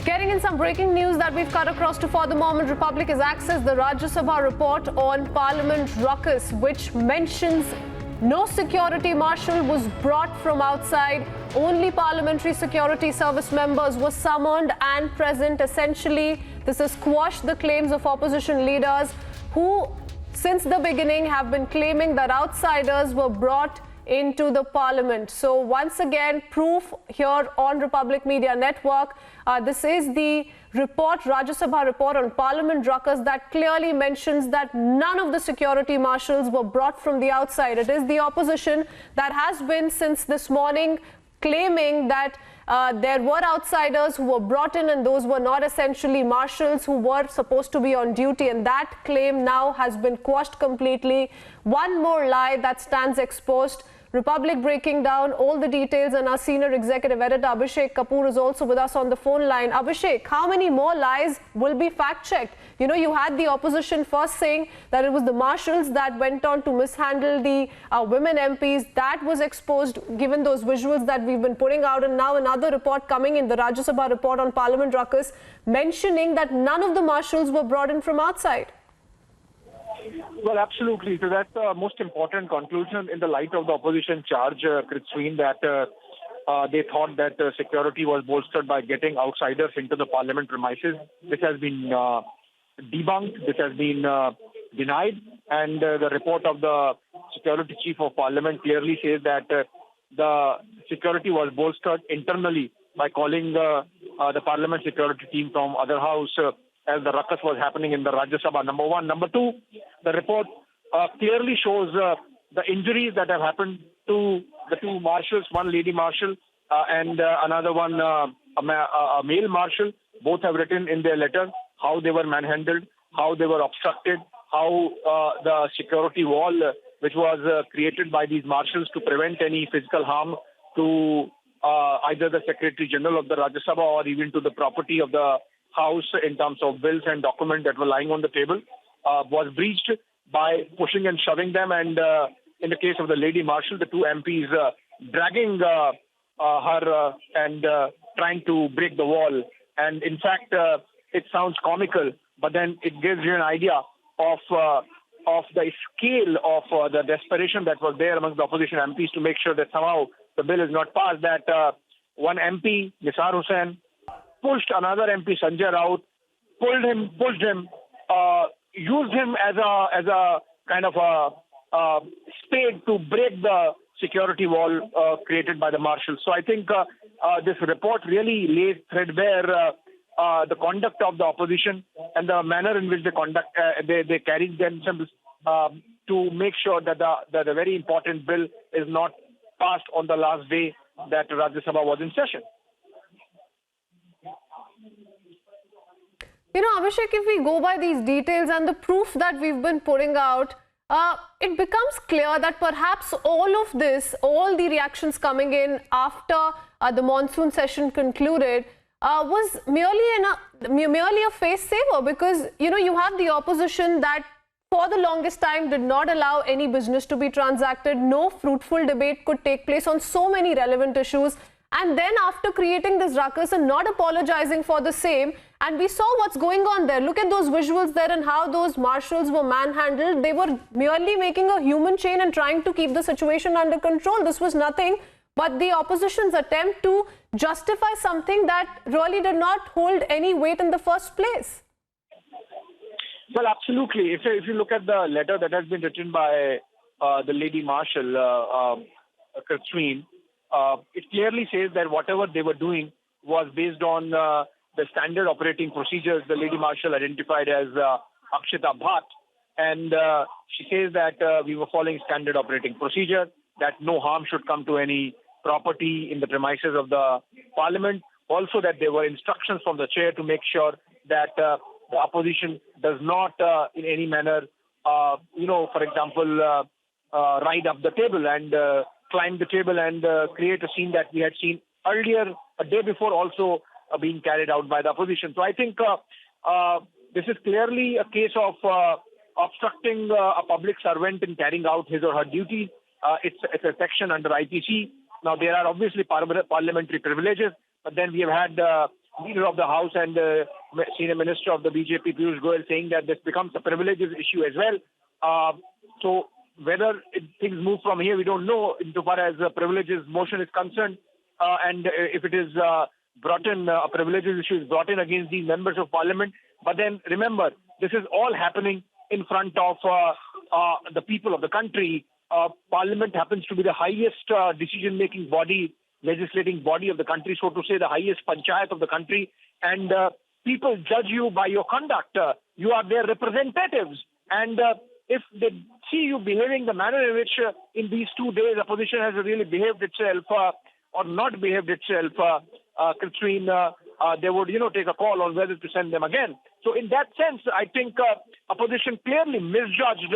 Getting in some breaking news that we've cut across to For the Moment, Republic has accessed the Rajya Sabha report on Parliament ruckus, which mentions no security marshal was brought from outside. Only Parliamentary Security Service members were summoned and present. Essentially, this has quashed the claims of opposition leaders who, since the beginning, have been claiming that outsiders were brought into the parliament. So once again, proof here on Republic Media Network. This is the report, Rajya Sabha report on Parliament ruckus, that clearly mentions that none of the security marshals were brought from the outside. It is the opposition that has been since this morning claiming that there were outsiders who were brought in and those were not essentially marshals who were supposed to be on duty, and that claim now has been quashed completely. One more lie that stands exposed. Republic breaking down all the details, and our senior executive editor Abhishek Kapoor is also with us on the phone line. Abhishek, how many more lies will be fact-checked? You know, you had the opposition first saying that it was the marshals that went on to mishandle the women MPs. That was exposed given those visuals that we've been putting out, and now another report coming in, the Rajya Sabha report on Parliament ruckus, mentioning that none of the marshals were brought in from outside. Well, absolutely. So that's the most important conclusion in the light of the opposition charge, Kritsween, that they thought that security was bolstered by getting outsiders into the parliament premises. This has been debunked. This has been denied. And the report of the Security Chief of Parliament clearly says that the security was bolstered internally by calling the parliament security team from other house as the ruckus was happening in the Rajya Sabha, number one. Number two, the report clearly shows the injuries that have happened to the two marshals, one lady marshal and another one, a male marshal. Both have written in their letter how they were manhandled, how they were obstructed, how the security wall, which was created by these marshals to prevent any physical harm to either the Secretary General of the Rajya Sabha or even to the property of the House in terms of bills and documents that were lying on the table, was breached by pushing and shoving them, and in the case of the lady marshal, the two MPs dragging her and trying to break the wall. And in fact, it sounds comical, but then it gives you an idea of the scale of the desperation that was there amongst the opposition MPs to make sure that somehow the bill is not passed. That one MP, Nisar Hussain, pushed another MP, Sanjay Raut, pushed him, used him as a kind of a spade to break the security wall created by the marshals. So I think this report really lays threadbare the conduct of the opposition and the manner in which they carried themselves to make sure that the very important bill is not passed on the last day that Rajya Sabha was in session. You know, Abhishek, if we go by these details and the proof that we've been putting out, it becomes clear that perhaps all of this, all the reactions coming in after the monsoon session concluded, was merely a face saver, because, you know, you have the opposition that for the longest time did not allow any business to be transacted. No fruitful debate could take place on so many relevant issues. And then after creating this ruckus and not apologizing for the same, and we saw what's going on there. Look at those visuals there and how those marshals were manhandled. They were merely making a human chain and trying to keep the situation under control. This was nothing but the opposition's attempt to justify something that really did not hold any weight in the first place. Well, absolutely. If you look at the letter that has been written by the lady marshal, Kritsween, it clearly says that whatever they were doing was based on the standard operating procedures the lady marshal identified as Akshita Bhatt. And she says that we were following standard operating procedure, that no harm should come to any property in the premises of the parliament. Also that there were instructions from the chair to make sure that the opposition does not in any manner, for example, ride up the table and climb the table and create a scene that we had seen earlier, a day before, also being carried out by the opposition. So I think this is clearly a case of obstructing a public servant in carrying out his or her duty. It's a section under IPC. Now, there are obviously parliamentary privileges, but then we have had Leader of the House and Senior Minister of the BJP, Piyush Goyal, saying that this becomes a privileges issue as well. So whether things move from here, we don't know insofar as the privileges motion is concerned. And if it is brought in, a privileges issue is brought in against these members of parliament. But then remember, this is all happening in front of the people of the country. Parliament happens to be the highest decision-making body, legislating body of the country, so to say, the highest panchayat of the country. And people judge you by your conduct. You are their representatives. And if they see you behaving the manner in which in these 2 days opposition has really behaved itself or not behaved itself, they would, take a call on whether to send them again. So in that sense, I think opposition clearly misjudged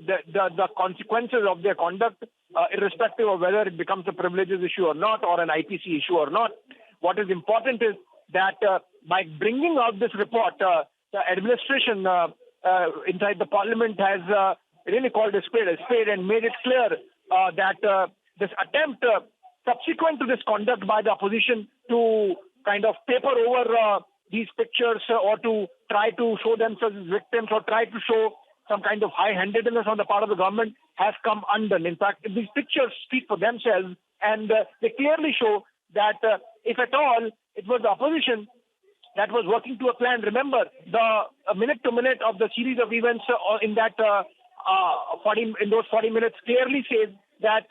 the consequences of their conduct, irrespective of whether it becomes a privileges issue or not, or an IPC issue or not. What is important is that by bringing out this report, the administration inside the parliament has really called a spade and made it clear that this attempt subsequent to this conduct by the opposition to kind of paper over these pictures or to try to show themselves as victims or try to show some kind of high-handedness on the part of the government has come undone. In fact, these pictures speak for themselves, and they clearly show that if at all it was the opposition that was working to a plan. Remember, the minute-to-minute of the series of events in those 40 minutes clearly says that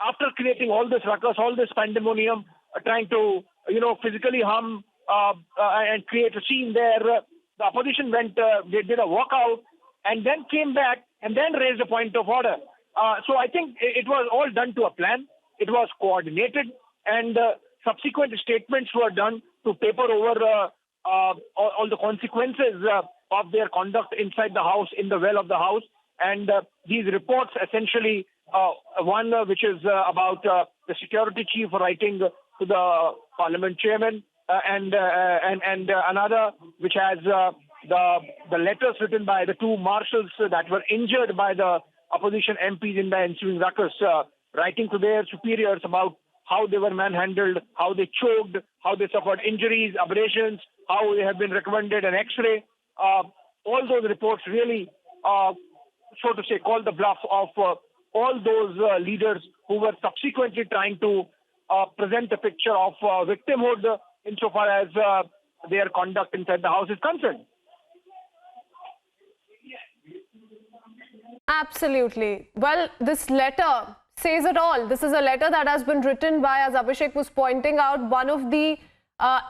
after creating all this ruckus, all this pandemonium, trying to, physically harm and create a scene there, the opposition went, they did a walkout and then came back and then raised a point of order. So I think it was all done to a plan. It was coordinated, and subsequent statements were done to paper over all the consequences of their conduct inside the House, in the well of the House. And these reports essentially, one which is about the security chief writing to the parliament chairman, and another which has the letters written by the two marshals that were injured by the opposition MPs in the ensuing ruckus, writing to their superiors about how they were manhandled, how they choked, how they suffered injuries, abrasions, how they have been recommended an X-ray. All those reports really, so to say, call the bluff of all those leaders who were subsequently trying to present a picture of victimhood insofar as their conduct inside the House is concerned. Absolutely. Well, this letter says it all. This is a letter that has been written by, as Abhishek was pointing out, one of the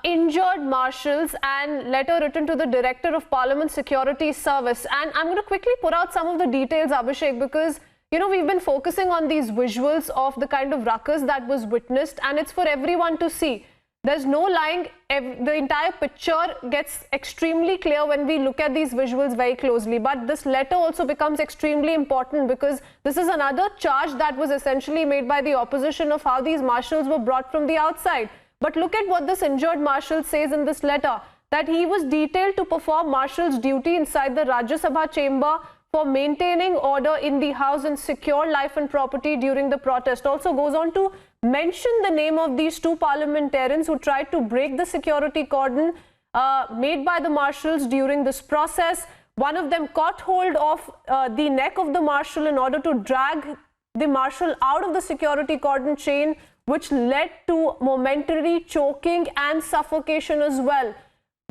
injured marshals, and letter written to the Director of Parliament Security Service. And I'm going to quickly put out some of the details, Abhishek, because we've been focusing on these visuals of the kind of ruckus that was witnessed, and it's for everyone to see. There's no lying. The entire picture gets extremely clear when we look at these visuals very closely. But this letter also becomes extremely important because this is another charge that was essentially made by the opposition of how these marshals were brought from the outside. But look at what this injured marshal says in this letter, that he was detailed to perform marshal's duty inside the Rajya Sabha chamber for maintaining order in the House and secure life and property during the protest. Also goes on to mention the name of these two parliamentarians who tried to break the security cordon made by the marshals during this process. One of them caught hold of the neck of the marshal in order to drag the marshal out of the security cordon chain, which led to momentary choking and suffocation as well.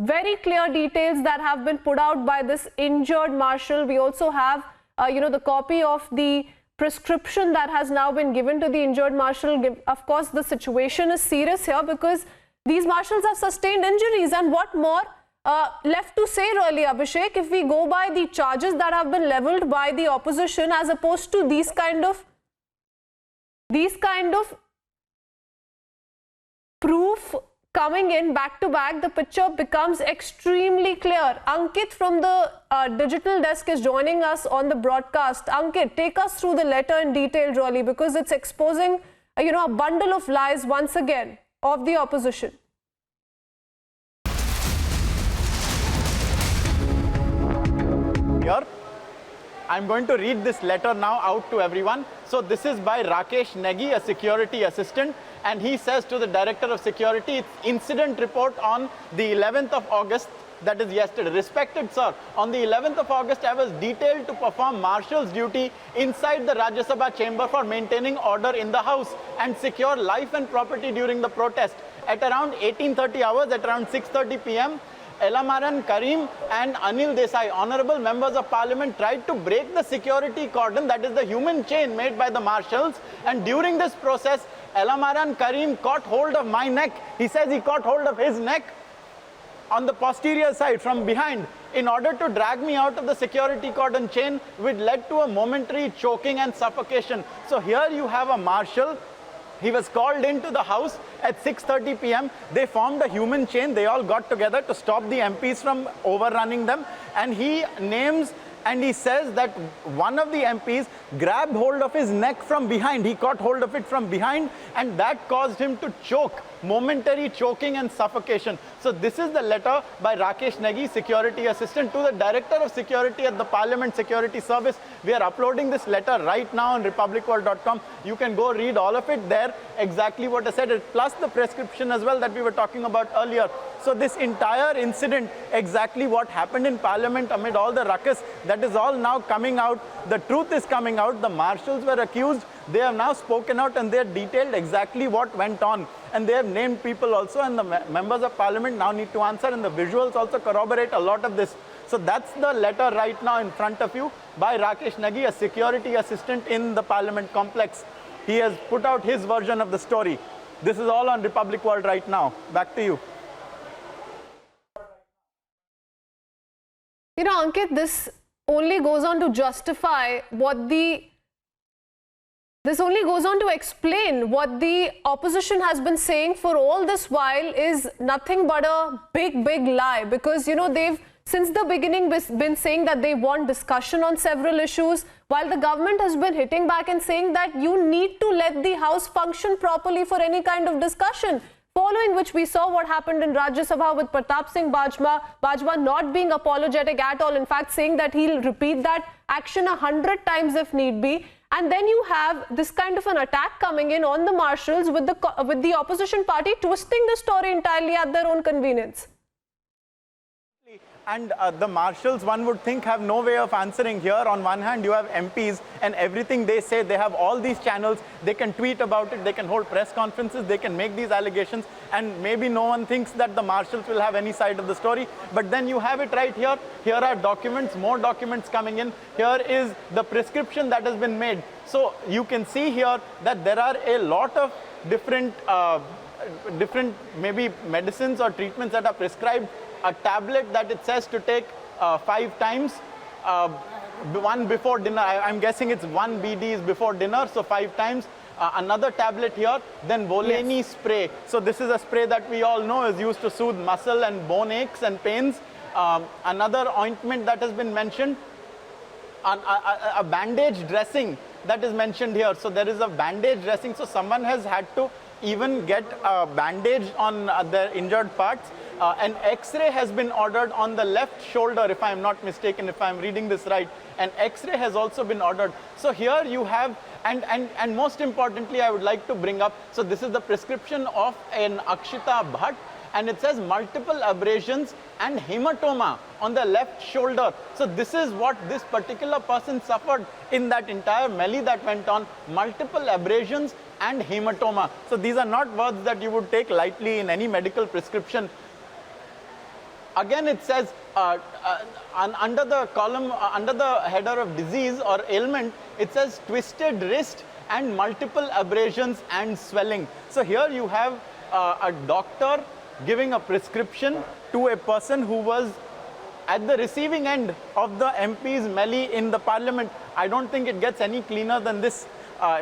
Very clear details that have been put out by this injured marshal. We also have, the copy of the prescription that has now been given to the injured marshal. Of course, the situation is serious here because these marshals have sustained injuries. And what more left to say really, Abhishek, if we go by the charges that have been leveled by the opposition as opposed to these kind of proof coming in back to back, the picture becomes extremely clear. Ankit from the digital desk is joining us on the broadcast. Ankit, take us through the letter in detail really, because it's exposing a bundle of lies once again of the opposition. I'm going to read this letter now out to everyone. So this is by Rakesh Negi, a security assistant, and he says to the Director of Security, it's incident report on the 11th of August, that is yesterday. Respected sir, on the 11th of August, I was detailed to perform marshal's duty inside the Rajya Sabha chamber for maintaining order in the house and secure life and property during the protest. At around 18:30 hours, at around 6:30 p.m., Elamaran Karim and Anil Desai, honorable members of parliament, tried to break the security cordon, that is the human chain made by the marshals, and during this process, Elamaran Karim caught hold of my neck. He says he caught hold of his neck on the posterior side from behind in order to drag me out of the security cordon chain, which led to a momentary choking and suffocation. So here you have a marshal. He was called into the house at 6:30 p.m. They formed a human chain. They all got together to stop the MPs from overrunning them. And he names and he says that one of the MPs grabbed hold of his neck from behind. He caught hold of it from behind, and that caused him to choke, momentary choking and suffocation. So this is the letter by Rakesh Negi, security assistant, to the Director of Security at the Parliament Security Service. We are uploading this letter right now on republicworld.com. You can go read all of it there, exactly what I said, plus the prescription as well that we were talking about earlier. So this entire incident, exactly what happened in Parliament amid all the ruckus, that is all now coming out. The truth is coming out. The marshals were accused. They have now spoken out and they have detailed exactly what went on. And they have named people also, and the members of Parliament now need to answer, and the visuals also corroborate a lot of this. So that's the letter right now in front of you by Rakesh Negi, a security assistant in the Parliament complex. He has put out his version of the story. This is all on Republic World right now. Back to you. You know, Ankit, this only goes on to justify what this only goes on to explain what the opposition has been saying for all this while is nothing but a big, big lie. Because, you know, they've since the beginning been saying that they want discussion on several issues, while the government has been hitting back and saying that you need to let the House function properly for any kind of discussion. Following which we saw what happened in Rajya Sabha with Pratap Singh Bajwa not being apologetic at all, in fact saying that he'll repeat that action 100 times if need be. And then you have this kind of an attack coming in on the marshals with the opposition party twisting the story entirely at their own convenience. And the marshals, one would think, have no way of answering here. On one hand, you have MPs and everything they say, they have all these channels, they can tweet about it, they can hold press conferences, they can make these allegations, and maybe no one thinks that the marshals will have any side of the story. But then you have it right here. Here are documents, more documents coming in. Here is the prescription that has been made. So you can see here that there are a lot of different maybe medicines or treatments that are prescribed. A tablet that it says to take 5 times, one before dinner. I'm guessing it's 1 BDs before dinner, so 5 times. Another tablet here, then Voleni spray. So this is a spray that we all know is used to soothe muscle and bone aches and pains. Another ointment that has been mentioned, a bandage dressing that is mentioned here. So there is a bandage dressing. So someone has had to even get a bandage on their injured parts. An X-ray has been ordered on the left shoulder, if I'm not mistaken, if I'm reading this right. An X-ray has also been ordered. So here you have, and most importantly, I would like to bring up, so this is the prescription of an Akshita Bhatt, and it says multiple abrasions and hematoma on the left shoulder. So this is what this particular person suffered in that entire melee that went on, multiple abrasions and hematoma. So these are not words that you would take lightly in any medical prescription. Again, it says under the column, under the header of disease or ailment, it says twisted wrist and multiple abrasions and swelling. So here you have a doctor giving a prescription to a person who was at the receiving end of the MP's melee in the parliament. I don't think it gets any cleaner than this.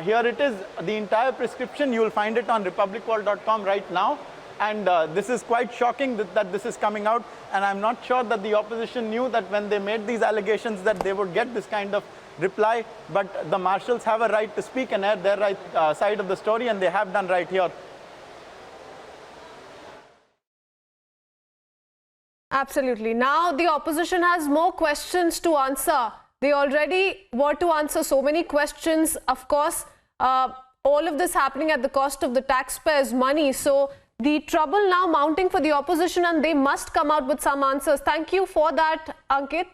Here it is, the entire prescription. You will find it on republicworld.com right now. And this is quite shocking that this is coming out. And I'm not sure that the opposition knew that when they made these allegations that they would get this kind of reply. But the marshals have a right to speak and air their right side of the story, and they have done right here. Absolutely. Now the opposition has more questions to answer They already were to answer so many questions. Of course, all of this happening at the cost of the taxpayers' money. So the trouble now mounting for the opposition, and they must come out with some answers. Thank you for that, Ankit.